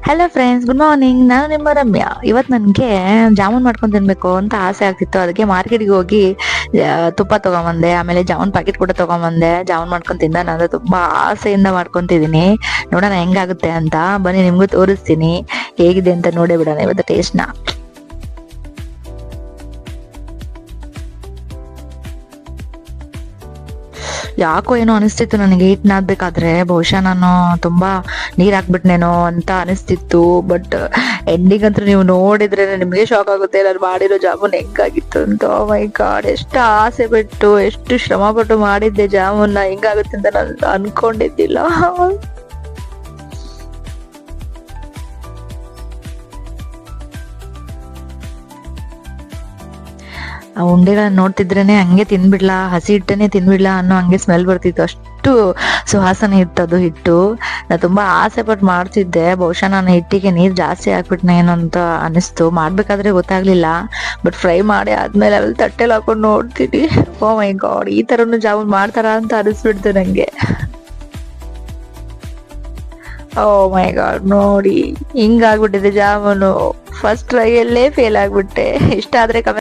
Hello friends, good morning. ನಾನು ನಿಮ್ಮ ರಮ್ಯಾ. ಇವತ್ತು ನನಗೆ ಜಾಮೂನ್ ಮಾಡ್ಕೊಂಡು ತಿನ್ಬೇಕು ಅಂತ ಆಸೆ ಆಗ್ತಿತ್ತು. ಅದಕ್ಕೆ ಮಾರ್ಕೆಟ್ಗೆ ಹೋಗಿ ತುಪ್ಪ ತಗೊಂಬಂದೆ. ಆಮೇಲೆ ಜಾಮೂನ್ ಪ್ಯಾಕೆಟ್ ಕೂಡ ತಗೊಂಬಂದೆ. ಜಾಮೂನ್ ಮಾಡ್ಕೊಂಡು ತಿಂದ ನಾನು ತುಂಬಾ ಆಸೆಯಿಂದ ಮಾಡ್ಕೊಂತಿದ್ದೀನಿ. ನೋಡೋಣ ಹೆಂಗಾಗುತ್ತೆ ಅಂತ. ಬನ್ನಿ ನಿಮ್ಗೂ ತೋರಿಸ್ತೀನಿ ಹೇಗಿದೆ ಅಂತ ನೋಡೇ ಬಿಡೋಣ ಇವತ್ತು ಟೇಸ್ಟ್ನ. ಯಾಕೋ ಏನೋ ಅನಿಸ್ತಿತ್ತು ನನಗೆ ಹಿಟ್ನಾದ್ಬೇಕಾದ್ರೆ ಬಹುಶಃ ನಾನು ತುಂಬಾ ನೀರ್ ಹಾಕ್ಬಿಟ್ನೇನೋ ಅಂತ ಅನಿಸ್ತಿತ್ತು. ಬಟ್ ಎಂಡಿಂಗ್ ಅಂತೂ ನೀವು ನೋಡಿದ್ರೆ ನಿಮ್ಗೆ ಶಾಕ್ ಆಗುತ್ತೆ ನಾನು ಮಾಡಿರೋ ಜಾಮೂನ್ ಹೆಂಗಾಗಿತ್ತು ಅಂತ. ಮೈ ಗಾಡ್, ಎಷ್ಟು ಆಸೆ ಬಿಟ್ಟು ಎಷ್ಟು ಶ್ರಮ ಪಟ್ಟು ಮಾಡಿದ್ದೆ ಜಾಮೂನ್ನ, ಹಿಂಗಾಗುತ್ತೆ ಅಂತ ನಾನು ಅನ್ಕೊಂಡಿದ್ದಿಲ್ಲ. ಆ ಉಂಡೆಗಳನ್ನ ನೋಡ್ತಿದ್ರೇನೆ ಹಂಗೆ ತಿನ್ಬಿಡ್ಲಾ, ಹಸಿ ಹಿಟ್ಟನ್ನೇ ತಿನ್ಬಿಡ್ಲಾ ಅನ್ನೋ ಹಂಗೆ ಸ್ಮೆಲ್ ಬರ್ತಿತ್ತು. ಅಷ್ಟು ಸುವಾಸನೆ ಇತ್ತು ಅದು ಹಿಟ್ಟು. ನಾ ತುಂಬಾ ಆಸೆ ಪಟ್ಟು ಮಾಡ್ತಿದ್ದೆ. ಬಹುಶಃ ನಾನು ಹಿಟ್ಟಿಗೆ ನೀರ್ ಜಾಸ್ತಿ ಹಾಕ್ಬಿಟ್ನ ಏನೋ ಅಂತ ಅನಿಸ್ತು. ಮಾಡ್ಬೇಕಾದ್ರೆ ಗೊತ್ತಾಗ್ಲಿಲ್ಲ. ಬಟ್ ಫ್ರೈ ಮಾಡಿ ಆದ್ಮೇಲೆ ಅಲ್ಲಿ ತಟ್ಟೆಲ್ ಹಾಕೊಂಡು ನೋಡ್ತೀನಿ. ಓ ಮೈ ಗಾಡ್, ಈ ತರನು ಜಾಮೂನ್ ಮಾಡ್ತಾರ ಅಂತ ಅನಿಸ್ಬಿಡ್ತು ನಂಗೆ. ಓ ಮೈ ಗಾಡ್, ನೋಡಿ ಹಿಂಗಾಗ್ಬಿಟ್ಟಿದೆ ಜಾಮೂನು. ಫಸ್ಟ್ ಟ್ರೈಯಲ್ಲೇ ಫೇಲ್ ಆಗ್ಬಿಟ್ಟೆ. ಇಷ್ಟ ಆದ್ರೆ